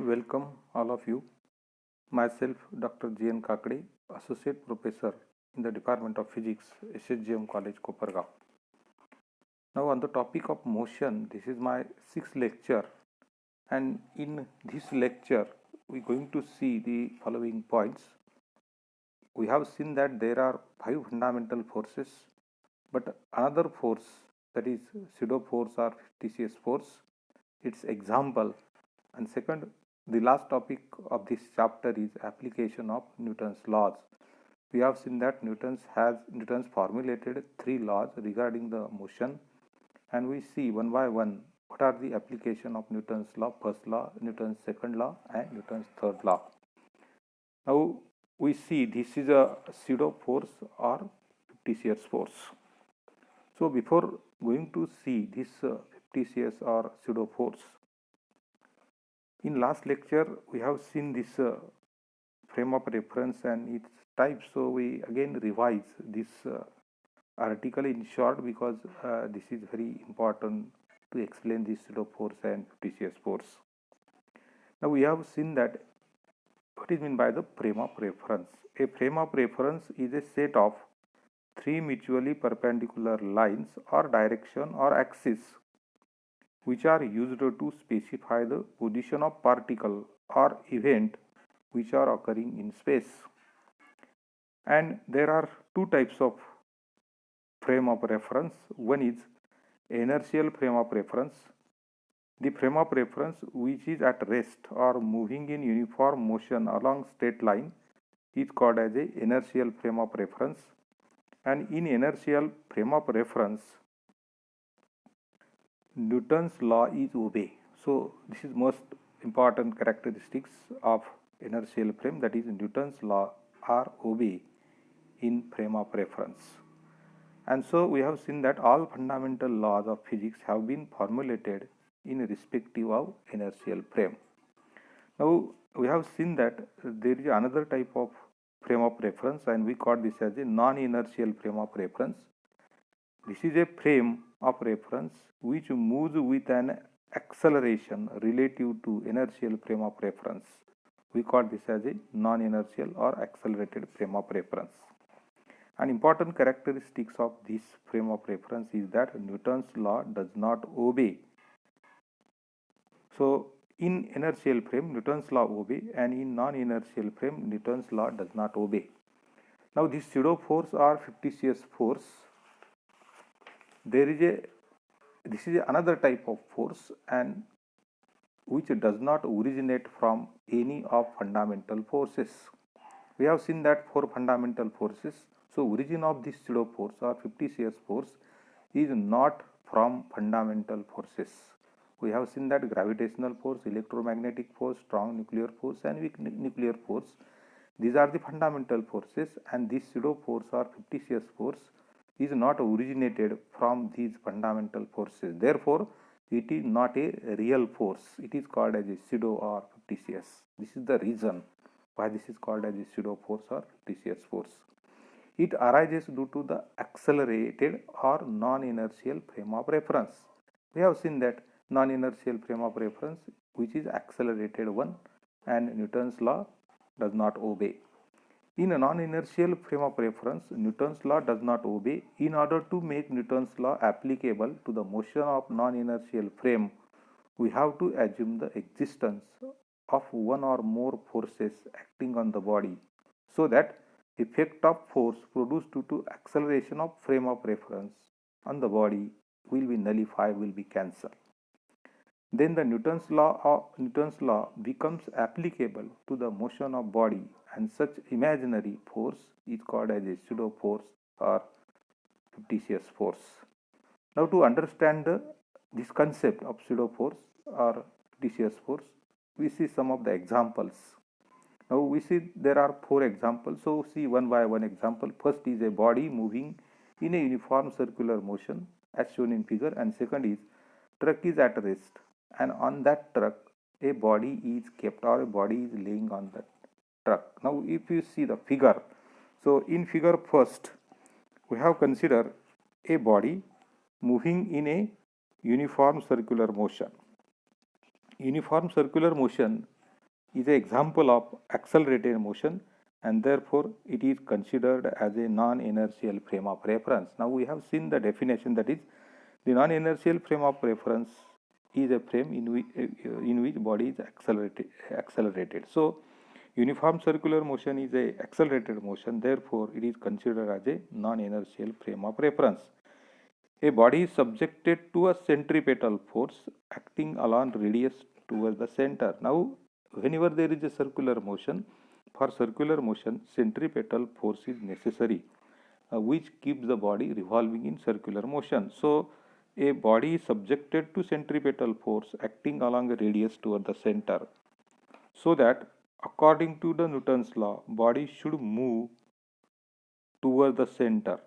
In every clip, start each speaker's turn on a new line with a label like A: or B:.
A: Welcome all of you. Myself, Dr. G.N. Kakade, Associate Professor in the Department of Physics, SSGM College, Kopargaon. Now, on the topic of motion, this is my sixth lecture, and in this lecture, we're going to see the following points. We have seen that there are five fundamental forces, but another force, that is pseudo force or fictitious force, its example, and second, the last topic of this chapter is application of Newton's laws. We have seen that Newton's formulated three laws regarding the motion, and we see one by one what are the application of Newton's law, first law, Newton's second law, and Newton's third law. Now we see this is a pseudo force or fictitious force. So before going to see this fictitious or pseudo force, in last lecture we have seen this frame of reference and its types, so we again revise this article in short because this is very important to explain this pseudo force and fictitious force. Now we have seen that what is meant by the frame of reference. A frame of reference is a set of three mutually perpendicular lines or direction or axis which are used to specify the position of particle or event which are occurring in space. And there are two types of frame of reference. One is inertial frame of reference. The frame of reference which is at rest or moving in uniform motion along straight line is called as a inertial frame of reference. And in inertial frame of reference, Newton's law is obeyed. So this is most important characteristics of inertial frame, that is Newton's law are obeyed in frame of reference. And so we have seen that all fundamental laws of physics have been formulated in respective of inertial frame. Now we have seen that there is another type of frame of reference, and we call this as a non-inertial frame of reference. This is a frame of reference which moves with an acceleration relative to inertial frame of reference. We call this as a non-inertial or accelerated frame of reference. An important characteristics of this frame of reference is that Newton's law does not obey. So in inertial frame, Newton's law obey, and in non-inertial frame, Newton's law does not obey. Now this pseudo force or fictitious force, this is another type of force and which does not originate from any of fundamental forces. We have seen that for fundamental forces, so origin of this pseudo force or fictitious force is not from fundamental forces. We have seen that gravitational force, electromagnetic force, strong nuclear force, and weak nuclear force, these are the fundamental forces, and this pseudo force or fictitious force is not originated from these fundamental forces. Therefore, it is not a real force. It is called as a pseudo or fictitious. This is the reason why this is called as a pseudo force or fictitious force. It arises due to the accelerated or non-inertial frame of reference. We have seen that non-inertial frame of reference which is accelerated one, and Newton's law does not obey. In a non-inertial frame of reference, Newton's law does not obey. In order to make Newton's law applicable to the motion of non-inertial frame, we have to assume the existence of one or more forces acting on the body, so that effect of force produced due to acceleration of frame of reference on the body will be nullified, will be cancelled. Then the Newton's law becomes applicable to the motion of body, and such imaginary force is called as a pseudo force or fictitious force. Now to understand this concept of pseudo force or fictitious force, we see some of the examples. Now we see there are four examples, so see one by one example. First is a body moving in a uniform circular motion as shown in figure, and second is truck is at rest, and on that truck a body is kept or a body is laying on that truck. Now if you see the figure, so in figure first we have considered a body moving in a uniform circular motion. Uniform circular motion is an example of accelerated motion, and therefore it is considered as a non-inertial frame of reference. Now we have seen the definition, that is, the non-inertial frame of reference is a frame in which body is accelerated. So uniform circular motion is a accelerated motion, therefore it is considered as a non-inertial frame of reference. A body is subjected to a centripetal force acting along radius towards the center. Now, whenever there is a circular motion, for circular motion, centripetal force is necessary, which keeps the body revolving in circular motion. So, a body is subjected to centripetal force acting along a radius toward the center. So that, according to the Newton's law, body should move toward the center,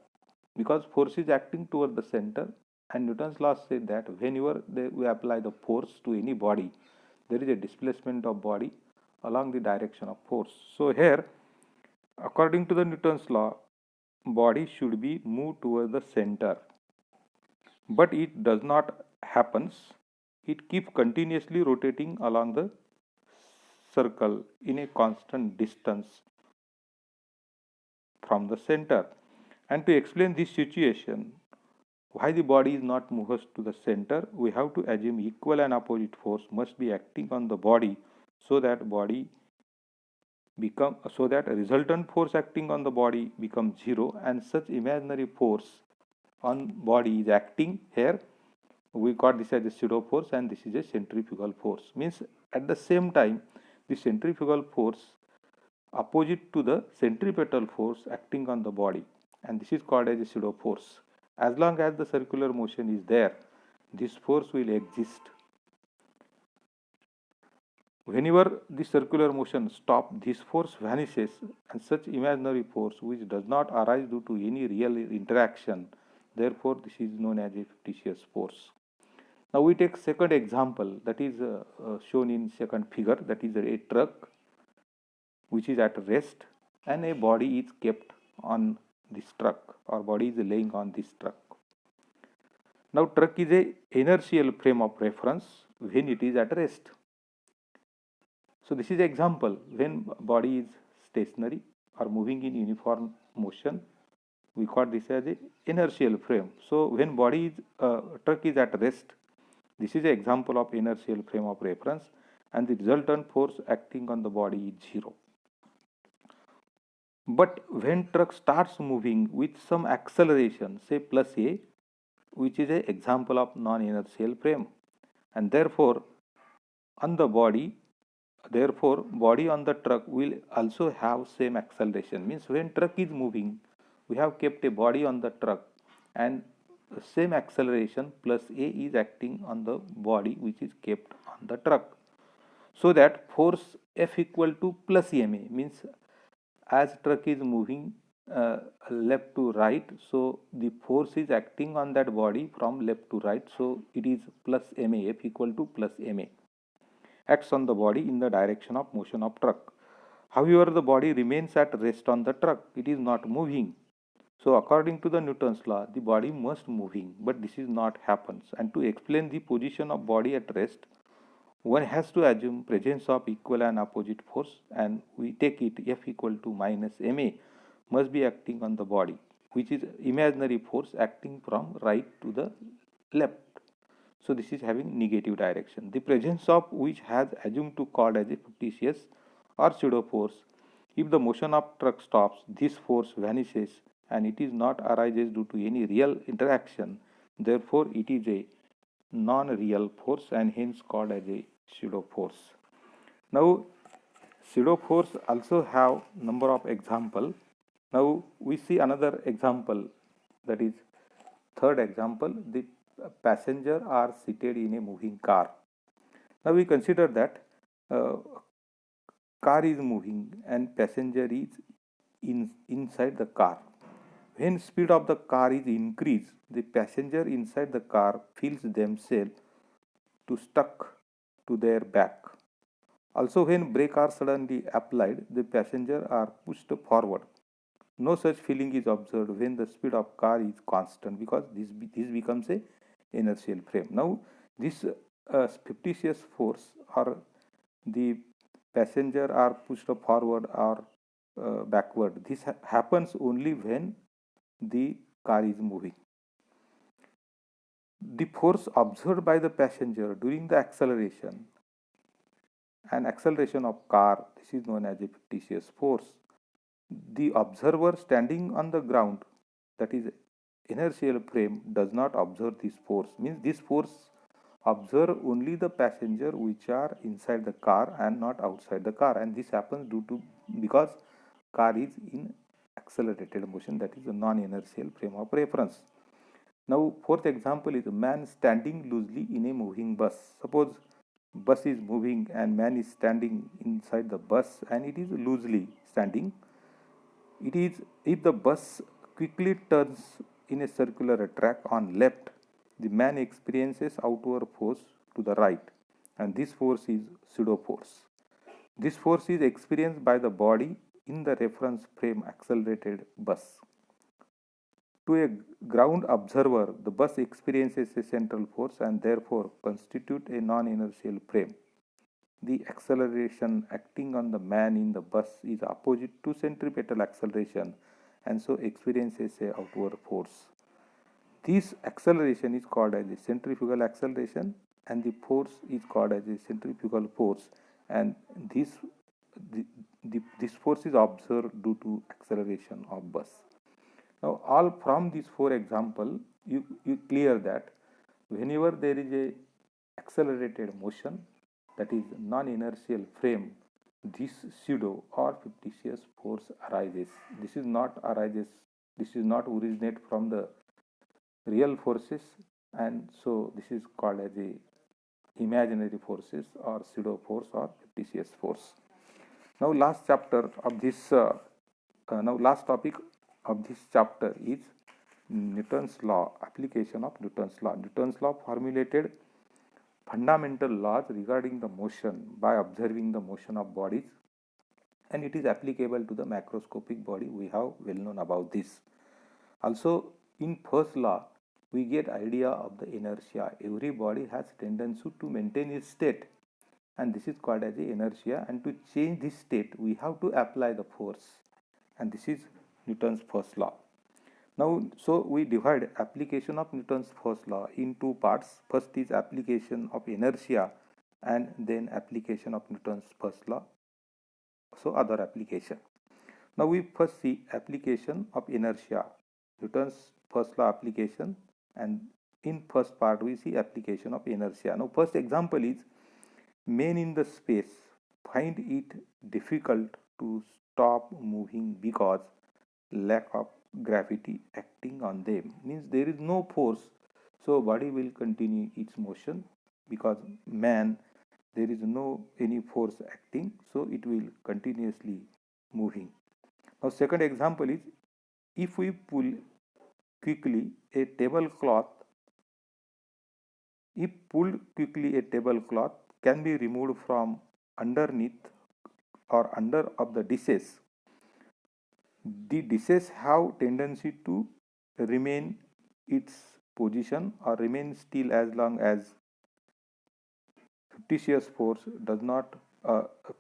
A: because force is acting toward the center, and Newton's law said that whenever we apply the force to any body, there is a displacement of body along the direction of force. So here, according to the Newton's law, body should be moved toward the center, but it does not happens. It keeps continuously rotating along the circle in a constant distance from the center. And to explain this situation, why the body is not moved to the center, we have to assume equal and opposite force must be acting on the body, so that resultant force acting on the body becomes zero, and such imaginary force on body is acting here. We got this as a pseudo force, and this is a centrifugal force. Means at the same time, the centrifugal force opposite to the centripetal force acting on the body, and this is called as a pseudo force. As long as the circular motion is there, this force will exist. Whenever the circular motion stops, this force vanishes, and such imaginary force which does not arise due to any real interaction, therefore this is known as a fictitious force. Now we take second example, that is shown in second figure, that is a truck which is at rest, and a body is kept on this truck, or body is laying on this truck. Now truck is a inertial frame of reference when it is at rest. So this is an example when body is stationary or moving in uniform motion, we call this as a inertial frame. So when truck is at rest, this is an example of inertial frame of reference, and the resultant force acting on the body is zero. But when truck starts moving with some acceleration, say plus a, which is an example of non-inertial frame, and therefore body on the truck will also have same acceleration. Means when truck is moving, we have kept a body on the truck, and same acceleration plus a is acting on the body which is kept on the truck. So that force F equal to plus ma, means as truck is moving left to right, so the force is acting on that body from left to right, so it is plus ma, F equal to plus ma, acts on the body in the direction of motion of truck. However, the body remains at rest on the truck, it is not moving. So according to the Newton's law, the body must moving, but this is not happens. And to explain the position of body at rest, one has to assume presence of equal and opposite force, and we take it F equal to minus ma must be acting on the body, which is imaginary force acting from right to the left. So this is having negative direction. The presence of which has assumed to called as a fictitious or pseudo force. If the motion of truck stops, this force vanishes, and it is not arises due to any real interaction. Therefore, it is a non-real force and hence called as a pseudo force. Now, pseudo force also have number of example. Now we see another example, that is third example. The passenger are seated in a moving car. Now we consider that car is moving and passenger is inside the car. When speed of the car is increased, the passenger inside the car feels themselves to stuck to their back. Also, when brake are suddenly applied, the passenger are pushed forward. No such feeling is observed when the speed of car is constant, because this becomes a inertial frame. Now this fictitious force or the passenger are pushed forward or backward. This happens only when the car is moving. The force observed by the passenger during the acceleration and acceleration of car, this is known as a fictitious force. The observer standing on the ground, that is inertial frame, does not observe this force. Means this force observe only the passenger which are inside the car and not outside the car, and this happens due to because car is in accelerated motion, that is a non-inertial frame of reference. Now fourth example is a man standing loosely in a moving bus. Suppose bus is moving and man is standing inside the bus and it is loosely standing. It is if the bus quickly turns in a circular track on left, the man experiences outward force to the right, and this force is pseudo force. This force is experienced by the body in the reference frame accelerated bus. To a ground observer, the bus experiences a central force and therefore constitute a non-inertial frame. The acceleration acting on the man in the bus is opposite to centripetal acceleration and so experiences a outward force. This acceleration is called as a centrifugal acceleration and the force is called as a centrifugal force, and this force is observed due to acceleration of bus. Now all from these four examples you clear that whenever there is a accelerated motion, that is non-inertial frame, this pseudo or fictitious force arises. This is not originate from the real forces, and so this is called as a imaginary forces or pseudo force or fictitious force. Now last chapter of this last topic of this chapter is Newton's law, application of Newton's law. Newton's law formulated fundamental laws regarding the motion by observing the motion of bodies, and it is applicable to the macroscopic body. We have well known about this. Also in first law we get idea of the inertia. Every body has tendency to maintain its state, and this is called as the inertia, and to change this state we have to apply the force, and this is Newton's first law. Now, so we divide application of Newton's first law in two parts. First is application of inertia and then application of Newton's first law, so other application. Now we first see application of inertia, Newton's first law application, and in first part we see application of inertia. Now first example is men in the space find it difficult to stop moving because lack of gravity acting on them. Means there is no force, so body will continue its motion, because man there is no any force acting, so it will continuously moving. Now second example is if we pull quickly a tablecloth, if pulled quickly a tablecloth can be removed from underneath or under of the dishes. The dishes have tendency to remain its position or remain still as long as fictitious force does not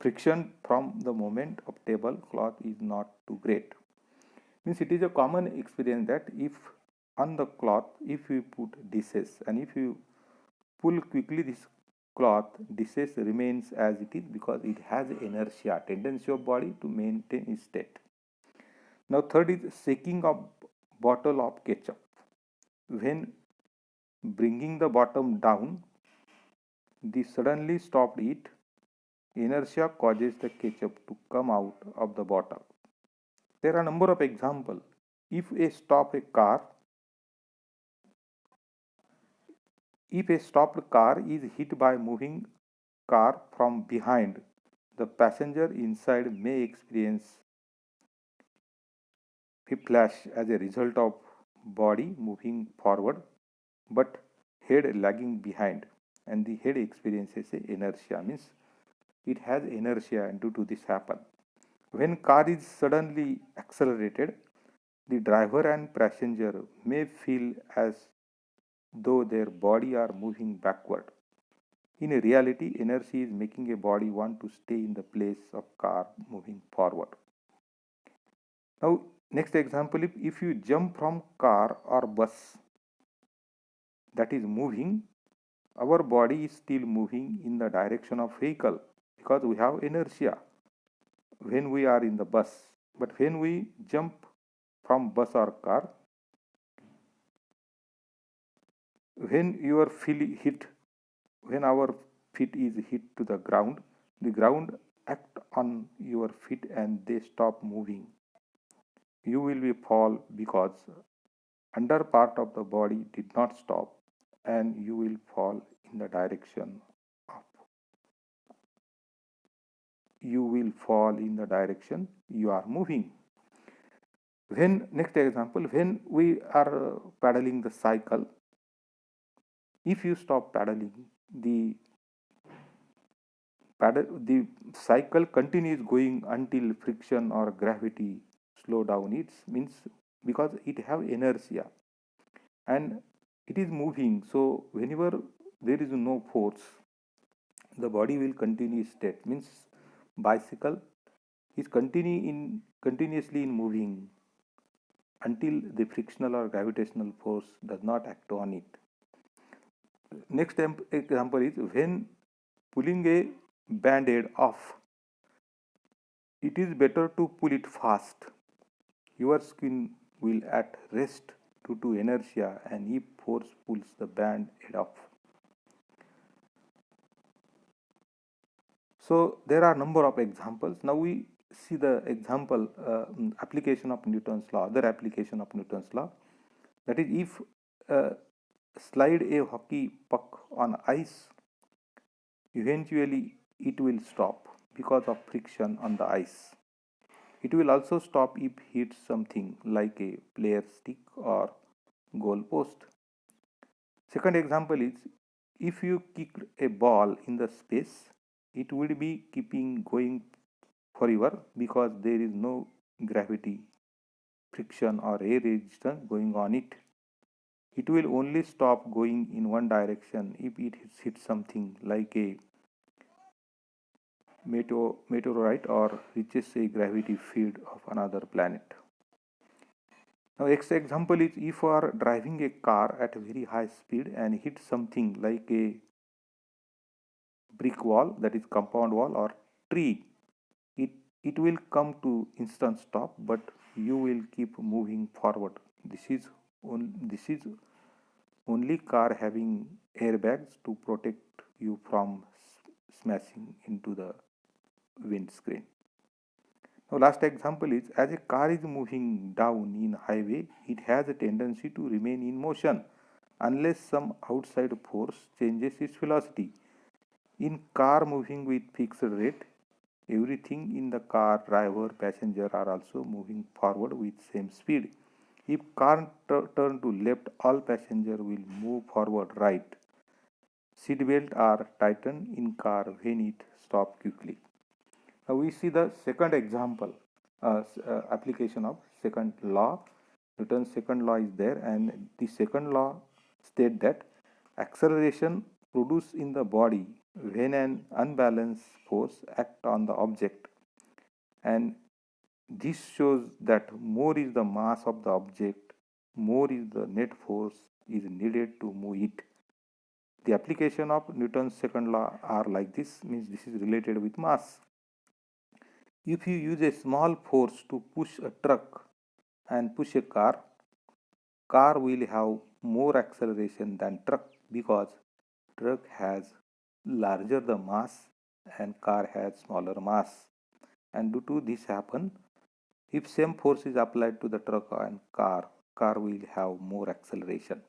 A: friction from the moment of tablecloth is not too great. Means it is a common experience that if on the cloth if you put dishes and if you pull quickly this cloth, dishes remains as it is because it has inertia, tendency of body to maintain its state. Now third is shaking of bottle of ketchup. When bringing the bottom down, the suddenly stopped it, inertia causes the ketchup to come out of the bottle. There are a number of examples. If a stopped car is hit by moving car from behind, the passenger inside may experience whiplash as a result of body moving forward but head lagging behind, and the head experiences a inertia. Means it has inertia, and due to this happen. When car is suddenly accelerated, the driver and passenger may feel as though their body are moving backward. In reality, inertia is making a body want to stay in the place of car moving forward. Now, next example, if you jump from car or bus that is moving, our body is still moving in the direction of vehicle because we have inertia when we are in the bus. But when we jump from bus or car, when your feet hit, when our feet is hit to the ground act on your feet and they stop moving. You will be fall because under part of the body did not stop and you will fall in the direction of you are moving. When next example, when we are paddling the cycle, if you stop paddling, the the cycle continues going until friction or gravity slow down it means because it have inertia and it is moving. So whenever there is no force, the body will continue state means bicycle is continuously in moving until the frictional or gravitational force does not act on it. Next example is when pulling a band-aid off, it is better to pull it fast. Your skin will at rest due to inertia and if force pulls the band-aid off. So there are number of examples. Now we see the example application of Newton's law, other application of Newton's law. That is, if slide a hockey puck on ice, eventually it will stop because of friction on the ice. It will also stop if hits something like a player stick or goal post. Second example is if you kick a ball in the space, it will be keeping going forever because there is no gravity, friction or air resistance going on it. It will only stop going in one direction if it hits something like a meteorite or reaches a gravity field of another planet. Now, next example is if you are driving a car at a very high speed and hit something like a brick wall, that is compound wall or tree, it will come to instant stop, but you will keep moving forward. This is only car having airbags to protect you from smashing into the windscreen. Now, last example is as a car is moving down in highway, it has a tendency to remain in motion unless some outside force changes its velocity. In car moving with fixed rate, everything in the car, driver, passenger are also moving forward with same speed. If car turn to left, all passenger will move forward right. Seatbelt are tightened in car when it stop quickly. Now we see the second example, application of second law. Newton's second law is there, and the second law state that acceleration produced in the body when an unbalanced force act on the object, and this shows that more is the mass of the object, more is the net force is needed to move it. The application of Newton's second law are like this, means this is related with mass. If you use a small force to push a truck and push a car will have more acceleration than truck because truck has larger the mass and car has smaller mass. And due to this happen, if same force is applied to the truck and car will have more acceleration.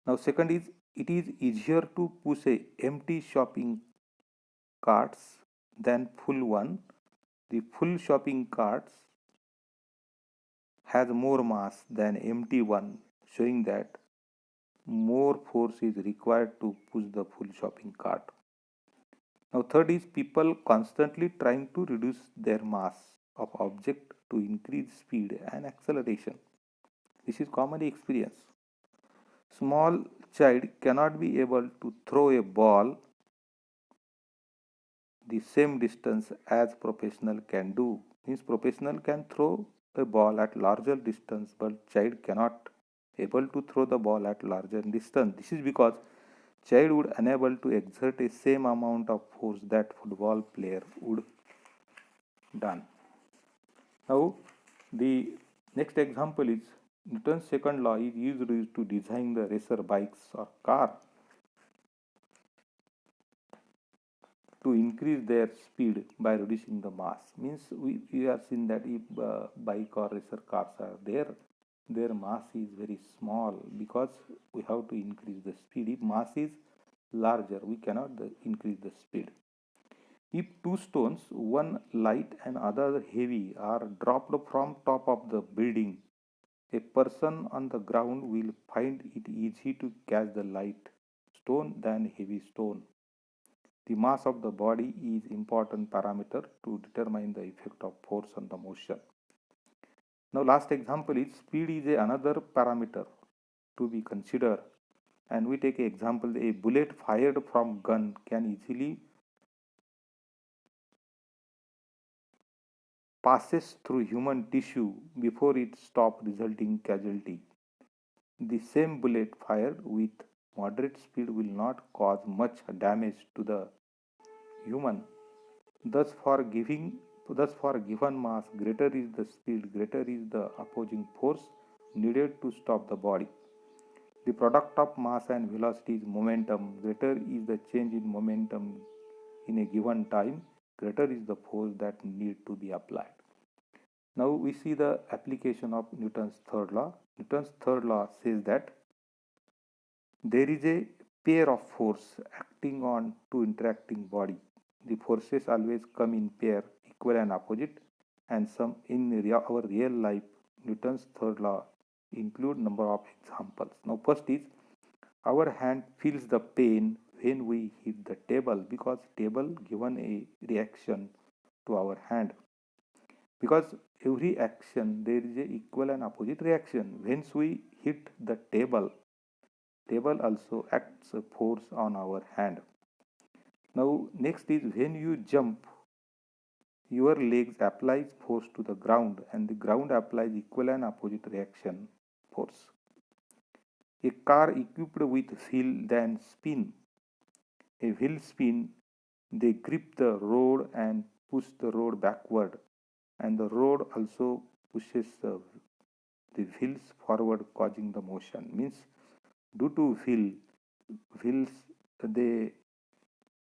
A: Now second is it is easier to push a empty shopping carts than full one. The full shopping carts has more mass than empty one, showing that more force is required to push the full shopping cart. Now third is people constantly trying to reduce their mass of object to increase speed and acceleration. This is commonly experienced. Small child cannot be able to throw a ball the same distance as professional can do. Means professional can throw a ball at larger distance, but child cannot able to throw the ball at larger distance. This is because child would unable to exert a same amount of force that football player would done. Now the next example is Newton's second law is used to design the racer bikes or car to increase their speed by reducing the mass. Means we have seen that if bike or racer cars are there, their mass is very small because we have to increase the speed. If mass is larger, we cannot increase the speed. If two stones, one light and other heavy, are dropped from top of the building, a person on the ground will find it easy to catch the light stone than heavy stone. The mass of the body is important parameter to determine the effect of force on the motion. Now last example is speed is another parameter to be considered, and we take an example. A bullet fired from gun can easily passes through human tissue before it stops, resulting casualty. The same bullet fired with moderate speed will not cause much damage to the human. Thus for a given mass, greater is the speed, greater is the opposing force needed to stop the body. The product of mass and velocity is momentum. Greater is the change in momentum in a given time, greater is the force that need to be applied. Now we see the application of Newton's third law. Newton's third law says that there is a pair of force acting on two interacting body. The forces always come in pair, equal and opposite, and some in our real life. Newton's third law include number of examples. Now first is our hand feels the pain when we hit the table because table given a reaction to our hand. Because every action there is a equal and opposite reaction. Once we hit the table, table also acts a force on our hand. Now next is when you jump, your legs applies force to the ground and the ground applies equal and opposite reaction force. A car equipped with wheel then spin. A wheel spin, they grip the road and push the road backward, and the road also pushes the wheels forward, causing the motion. Means due to wheels they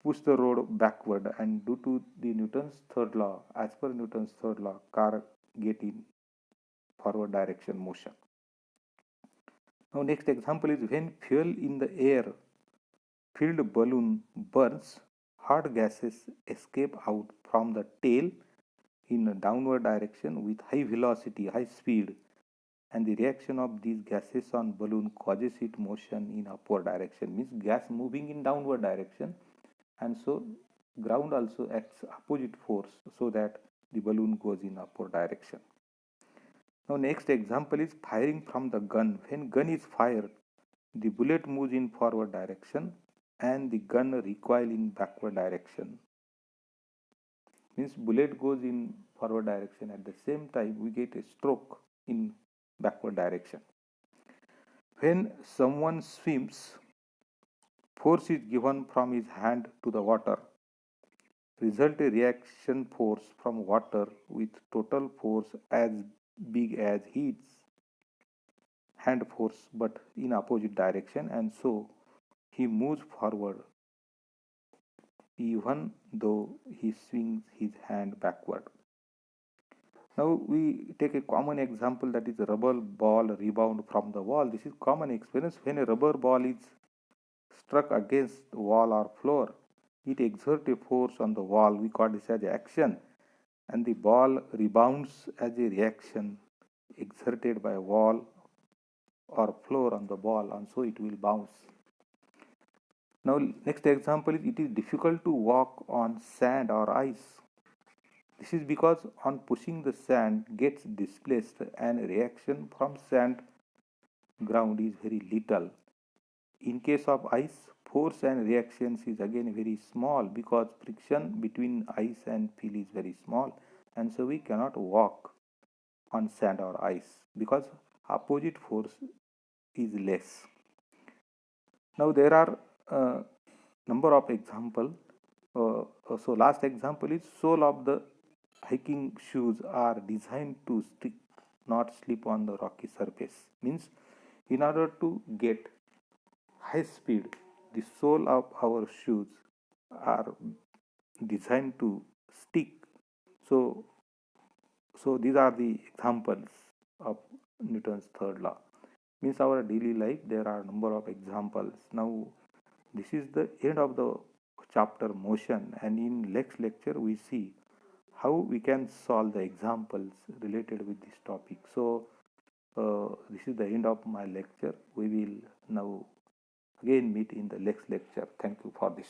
A: push the road backward, and due to the Newton's third law, as per Newton's third law, car get in forward direction motion. Now next example is when fuel in the air filled balloon burns, hot gases escape out from the tail in a downward direction with high velocity, high speed, and the reaction of these gases on balloon causes it motion in upward direction. Means gas moving in downward direction, and so ground also acts opposite force so that the balloon goes in upward direction. Now next example is firing from the gun. When gun is fired, the bullet moves in forward direction and the gun recoil in backward direction. Means bullet goes in forward direction, at the same time we get a stroke in backward direction. When someone swims, force is given from his hand to the water. Result a reaction force from water with total force as big as his hand force but in opposite direction, and so he moves forward even though he swings his hand backward. Now we take a common example, that is rubber ball rebound from the wall. This is common experience. When a rubber ball is struck against the wall or floor, it exerts a force on the wall. We call this as action, and the ball rebounds as a reaction exerted by a wall or floor on the ball, and so it will bounce. Now next example is it is difficult to walk on sand or ice. This is because on pushing the sand gets displaced and reaction from sand ground is very little. In case of ice, force and reactions is again very small, because friction between ice and field is very small, and so we cannot walk on sand or ice because opposite force is less. Now there are number of example. So last example is sole of the hiking shoes are designed to stick, not slip on the rocky surface. Means in order to get high speed, the sole of our shoes are designed to stick. So so these are the examples of Newton's third law. Means our daily life there are number of examples. Now this is the end of the chapter motion, and in next lecture we see how we can solve the examples related with this topic. So this is the end of my lecture. We will now again meet in the next lecture. Thank you for this.